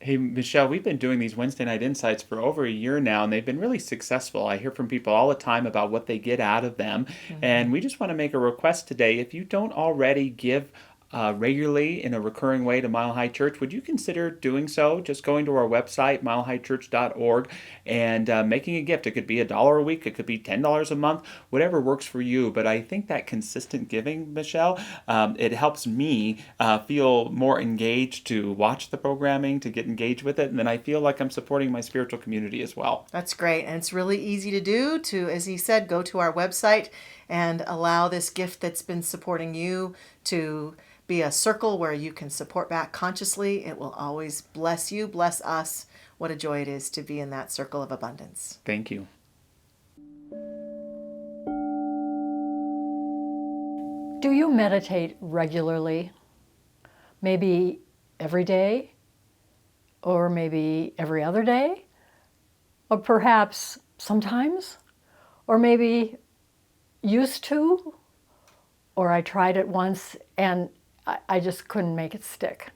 Hey, Michelle, we've been doing these Wednesday night insights for over a year now, and they've been really successful. I hear from people all the time about what they get out of them. And we just want to make a request today. If you don't already give regularly in a recurring way to Mile High Church, would you consider doing so? Just going to our website, milehighchurch.org, and making a gift. It could be $1 a week, it could be $10 a month, whatever works for you. But I think that consistent giving, Michelle, it helps me feel more engaged to watch the programming, to get engaged with it, and then I feel like I'm supporting my spiritual community as well. That's great. And it's really easy to do to, as he said, go to our website and allow this gift that's been supporting you to be a circle where you can support back consciously. It will always bless you, bless us. What a joy it is to be in that circle of abundance. Thank you. Do you meditate regularly? Maybe every day? Or maybe every other day? Or perhaps sometimes? Or maybe used to? Or I tried it once and I just couldn't make it stick.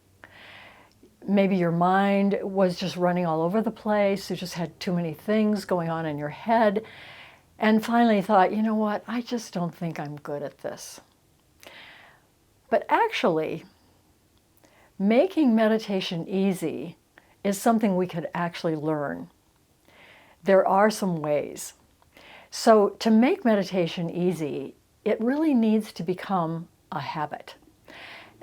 Maybe your mind was just running all over the place. You just had too many things going on in your head. And finally thought, you know what, I just don't think I'm good at this. But actually, making meditation easy is something we could actually learn. There are some ways. So to make meditation easy, it really needs to become a habit.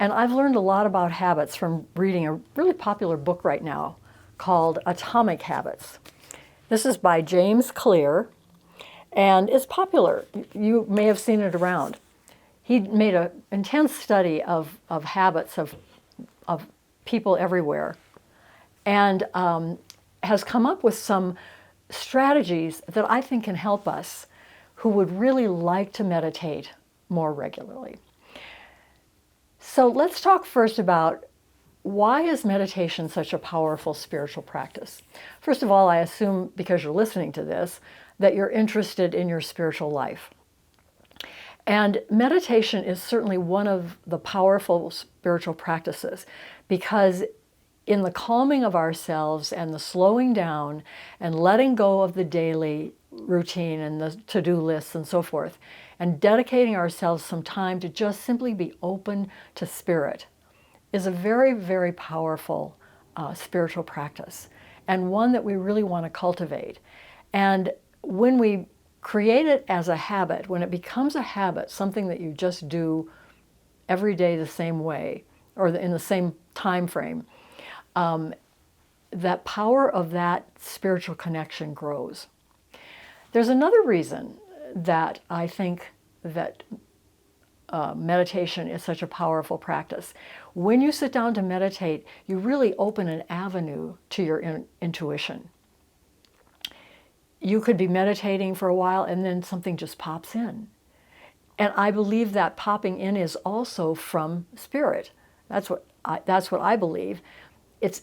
And I've learned a lot about habits from reading a really popular book right now called Atomic Habits. This is by James Clear, and it's popular. You may have seen it around. He made an intense study of habits of people everywhere, and has come up with some strategies that I think can help us who would really like to meditate more regularly. So let's talk first about why is meditation such a powerful spiritual practice? First of all, I assume because you're listening to this, that you're interested in your spiritual life. And meditation is certainly one of the powerful spiritual practices because in the calming of ourselves and the slowing down and letting go of the daily routine and the to-do lists and so forth, and dedicating ourselves some time to just simply be open to spirit is a very, very powerful spiritual practice and one that we really want to cultivate. And when we create it as a habit, when it becomes a habit, something that you just do every day the same way or in the same time frame, that power of that spiritual connection grows. There's another reason that I think that meditation is such a powerful practice. When you sit down to meditate, you really open an avenue to your intuition. You could be meditating for a while and then something just pops in. And I believe that popping in is also from spirit. That's what I believe. It's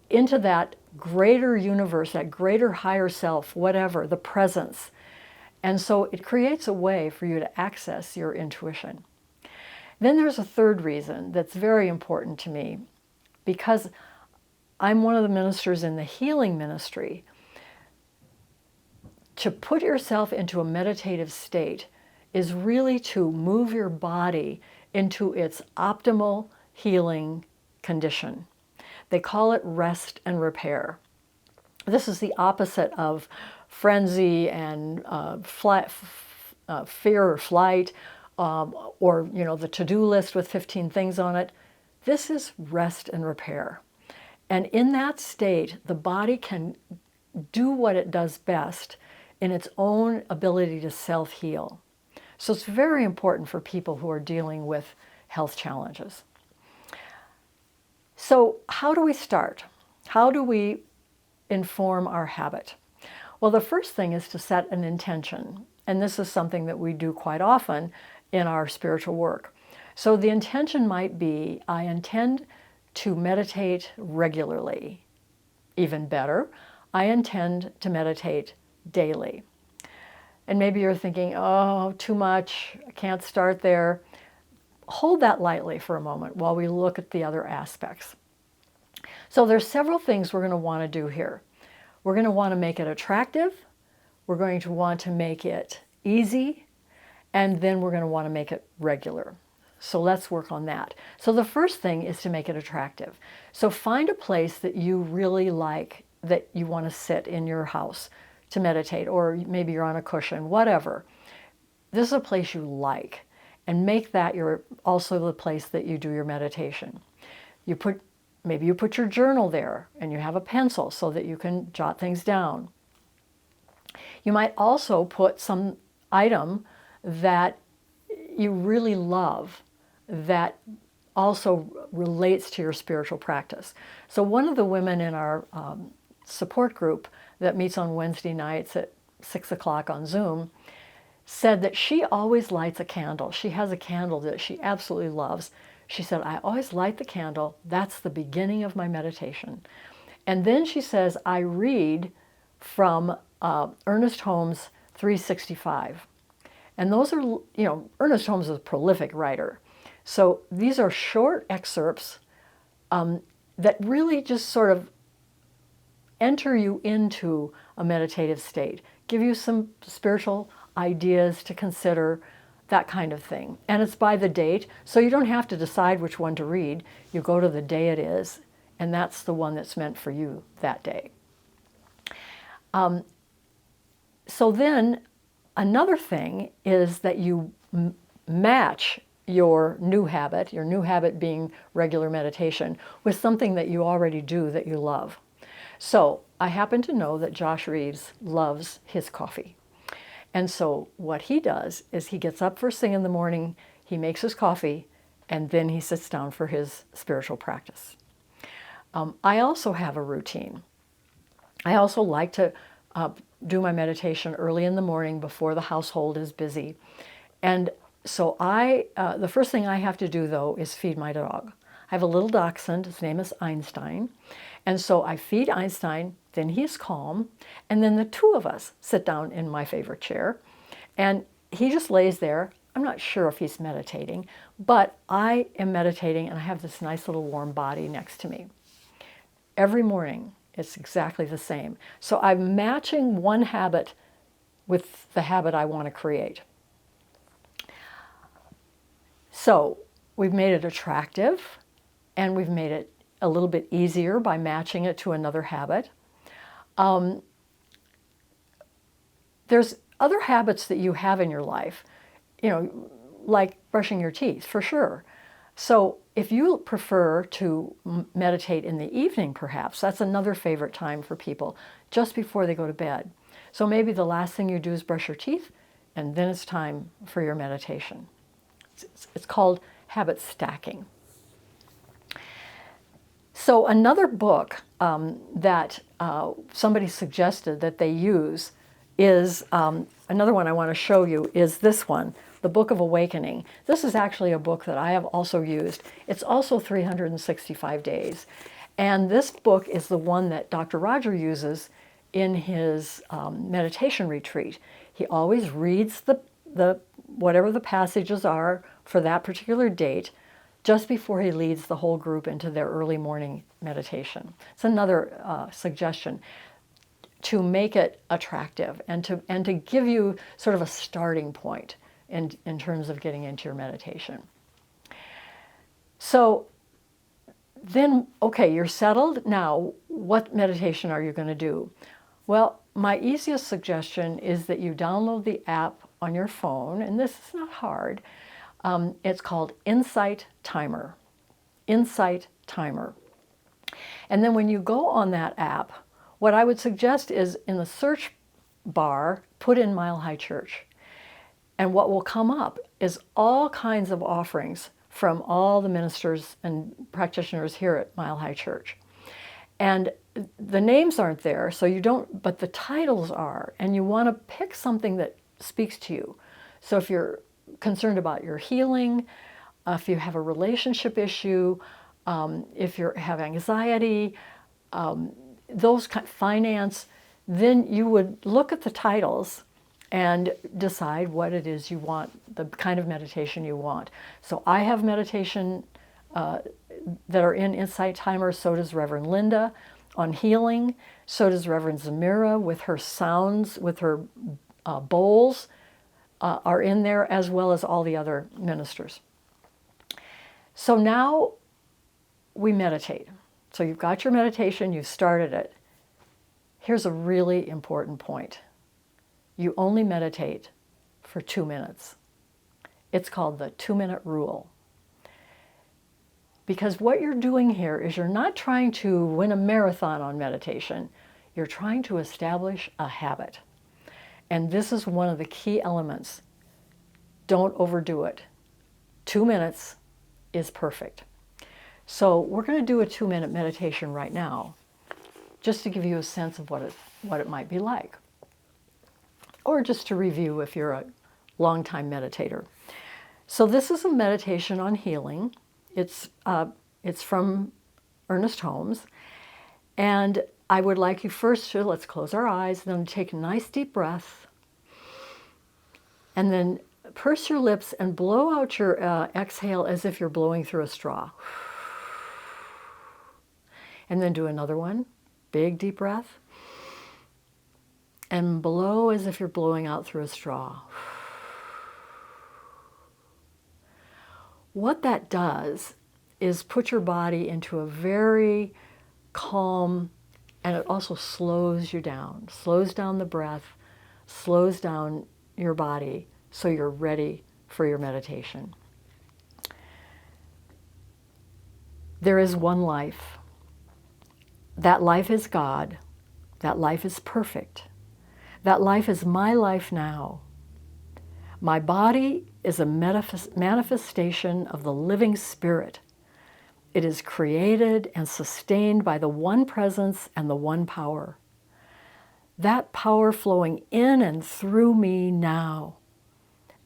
into that greater universe, that greater higher self, whatever, the presence. And so it creates a way for you to access your intuition. Then there's a third reason that's very important to me. Because I'm one of the ministers in the healing ministry, to put yourself into a meditative state is really to move your body into its optimal healing condition. They call it rest and repair. This is the opposite of frenzy and fear or flight, or the to-do list with 15 things on it. This is rest and repair. And in that state, the body can do what it does best in its own ability to self-heal. So it's very important for people who are dealing with health challenges. So how do we start? How do we inform our habit? Well, the first thing is to set an intention. And this is something that we do quite often in our spiritual work. So the intention might be, I intend to meditate regularly. Even better, I intend to meditate daily. And maybe you're thinking, oh, too much, I can't start there. Hold that lightly for a moment while we look at the other aspects. So there's several things we're going to want to do here. We're going to want to make it attractive. We're going to want to make it easy. And then we're going to want to make it regular. So let's work on that. So the first thing is to make it attractive. So find a place that you really like, that you want to sit in your house to meditate, or maybe you're on a cushion, whatever. This is a place you like, and make that also the place that you do your meditation. Maybe you put your journal there and you have a pencil so that you can jot things down. You might also put some item that you really love that also relates to your spiritual practice. So one of the women in our support group that meets on Wednesday nights at 6 o'clock on Zoom said that she always lights a candle. She has a candle that she absolutely loves. She said, I always light the candle. That's the beginning of my meditation. And then she says, I read from Ernest Holmes' 365. And those are, Ernest Holmes is a prolific writer. So these are short excerpts that really just sort of enter you into a meditative state, give you some spiritual ideas to consider, that kind of thing. And it's by the date, so you don't have to decide which one to read. You go to the day it is, and that's the one that's meant for you that day. So then another thing is that you match your new habit being regular meditation, with something that you already do that you love. So I happen to know that Josh Reeves loves his coffee. And so what he does is he gets up first thing in the morning, he makes his coffee, and then he sits down for his spiritual practice. I also have a routine. I also like to do my meditation early in the morning before the household is busy. And so the first thing I have to do, though, is feed my dog. I have a little dachshund. His name is Einstein. And so I feed Einstein, then he's calm, and then the two of us sit down in my favorite chair, and he just lays there. I'm not sure if he's meditating, but I am meditating, and I have this nice little warm body next to me. Every morning, it's exactly the same. So I'm matching one habit with the habit I want to create. So we've made it attractive, and we've made it a little bit easier by matching it to another habit. There's other habits that you have in your life, like brushing your teeth, for sure. So if you prefer to meditate in the evening, perhaps, that's another favorite time for people, just before they go to bed. So maybe the last thing you do is brush your teeth, and then it's time for your meditation. It's called habit stacking. So another book that somebody suggested that they use is, another one I want to show you is this one, The Book of Awakening. This is actually a book that I have also used. It's also 365 days. And this book is the one that Dr. Roger uses in his meditation retreat. He always reads the whatever the passages are for that particular date, just before he leads the whole group into their early morning meditation. It's another suggestion to make it attractive and to give you sort of a starting point in terms of getting into your meditation. So then, okay, you're settled. Now, what meditation are you going to do? Well, my easiest suggestion is that you download the app on your phone, and this is not hard. It's called Insight Timer. Insight Timer. And then when you go on that app, what I would suggest is in the search bar, put in Mile High Church. And what will come up is all kinds of offerings from all the ministers and practitioners here at Mile High Church. And the names aren't there, so you don't, but the titles are, and you want to pick something that speaks to you. So if you're concerned about your healing, if you have a relationship issue, if you have anxiety, finance, then you would look at the titles and decide what it is you want, the kind of meditation you want. So I have meditation that are in Insight Timer. So does Reverend Linda on healing. So does Reverend Zamira with her sounds, with her bowls are in there, as well as all the other ministers. So now we meditate. So you've got your meditation, you've started it. Here's a really important point. You only meditate for 2 minutes. It's called the 2-minute rule. Because what you're doing here is you're not trying to win a marathon on meditation. You're trying to establish a habit. And this is one of the key elements. Don't overdo it. 2 minutes is perfect. So we're going to do a 2-minute meditation right now, just to give you a sense of what it might be like. Or just to review if you're a longtime meditator. So this is a meditation on healing. It's from Ernest Holmes. And I would like you first to, let's close our eyes, then take a nice deep breath. And then purse your lips and blow out your exhale as if you're blowing through a straw. And then do another one. Big deep breath. And blow as if you're blowing out through a straw. What that does is put your body into a very calm, and it also slows you down. Slows down the breath, slows down your body so you're ready for your meditation. There is one life. That life is God. That life is perfect. That life is my life now. My body is a manifestation of the living Spirit. It is created and sustained by the one presence and the one power. That power flowing in and through me now,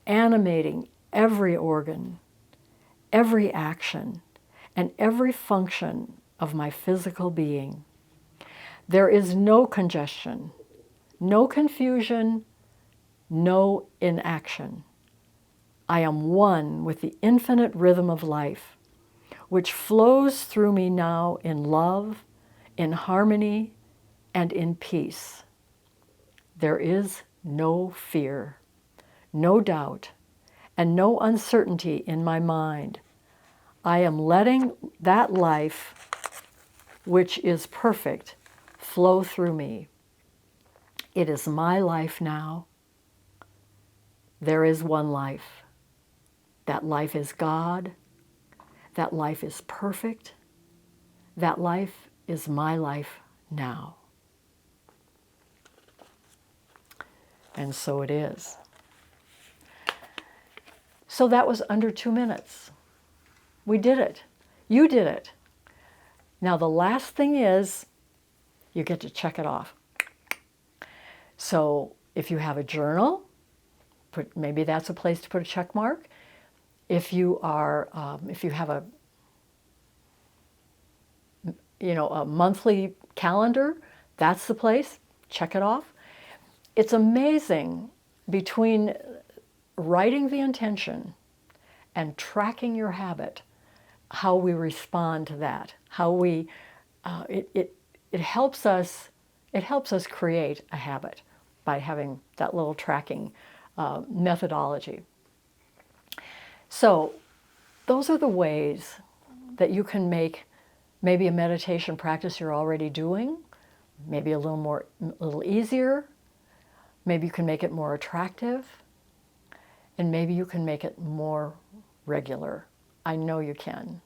animating every organ, every action, and every function of my physical being. There is no congestion, no confusion, no inaction. I am one with the infinite rhythm of life, which flows through me now in love, in harmony, and in peace. There is no fear, no doubt, and no uncertainty in my mind. I am letting that life, which is perfect, flow through me. It is my life now. There is one life. That life is God. That life is perfect. That life is my life now. And so it is. So that was under 2 minutes. We did it. You did it. Now the last thing is, you get to check it off. So if you have a journal, maybe that's a place to put a check mark. If you have a monthly calendar, that's the place. Check it off. It's amazing between writing the intention and tracking your habit, how we respond to that. How we it helps us create a habit by having that little tracking methodology. So those are the ways that you can make maybe a meditation practice you're already doing, maybe a little easier. Maybe you can make it more attractive, and maybe you can make it more regular. I know you can.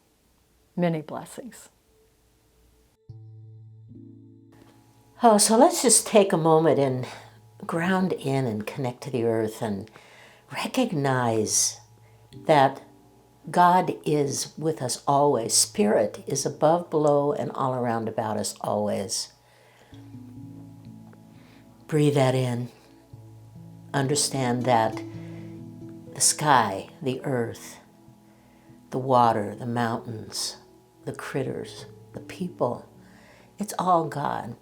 Many blessings. Oh, so let's just take a moment and ground in and connect to the earth and recognize that God is with us always. Spirit is above, below, and all around about us always. Breathe that in. Understand that the sky, the earth, the water, the mountains, the critters, the people, it's all God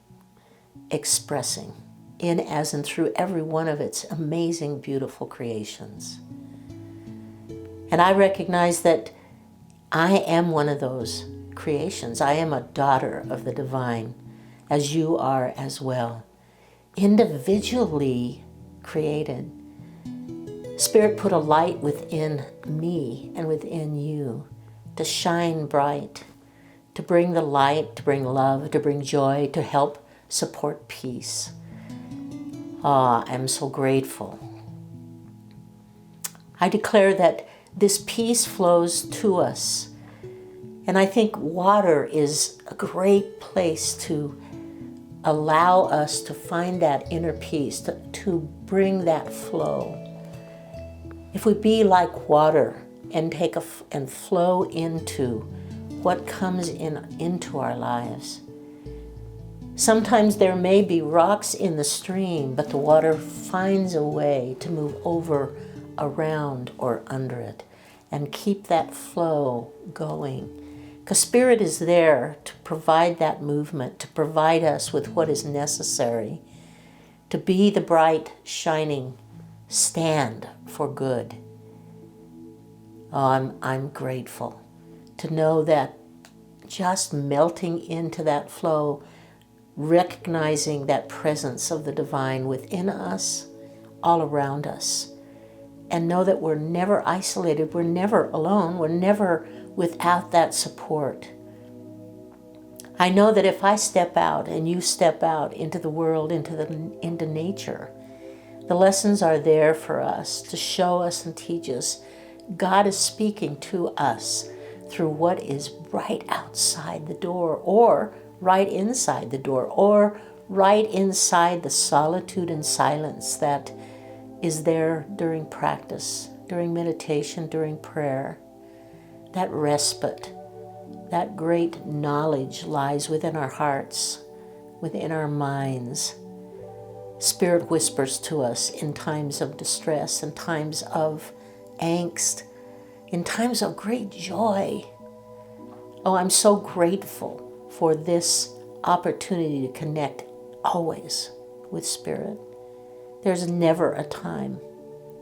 expressing in, as, and through every one of its amazing, beautiful creations. And I recognize that I am one of those creations. I am a daughter of the divine, as you are as well. Individually created. Spirit put a light within me and within you to shine bright, to bring the light, to bring love, to bring joy, to help support peace. I'm so grateful. I declare that this peace flows to us. And I think water is a great place to allow us to find that inner peace, to bring that flow. If we be like water and and flow into what comes into our lives. Sometimes there may be rocks in the stream, but the water finds a way to move over, around, or under it and keep that flow going. Because Spirit is there to provide that movement, to provide us with what is necessary, to be the bright, shining stand for good. I'm grateful to know that just melting into that flow, recognizing that presence of the divine within us, all around us, and know that we're never isolated, we're never alone, we're never without that support. I know that if I step out and you step out into the world, into nature, the lessons are there for us to show us and teach us. God is speaking to us through what is right outside the door, or right inside the door, or right inside the solitude and silence that is there during practice, during meditation, during prayer. That respite, that great knowledge lies within our hearts, within our minds. Spirit whispers to us in times of distress, in times of angst, in times of great joy. Oh, I'm so grateful for this opportunity to connect always with Spirit. There's never a time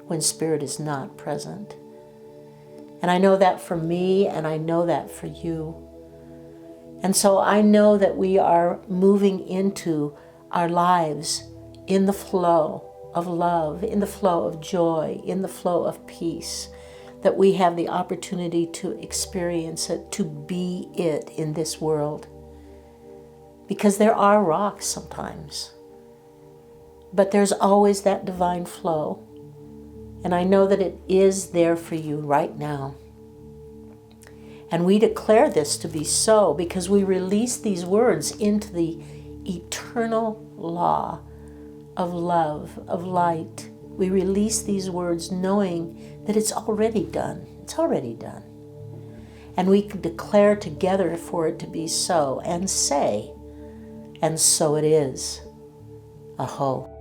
when Spirit is not present. And I know that for me, and I know that for you. And so I know that we are moving into our lives in the flow of love, in the flow of joy, in the flow of peace, that we have the opportunity to experience it, to be it in this world. Because there are rocks sometimes, but there's always that divine flow. And I know that it is there for you right now. And we declare this to be so because we release these words into the eternal law of love, of light. We release these words knowing that it's already done. It's already done. And we can declare together for it to be so and say, and so it is. Aho.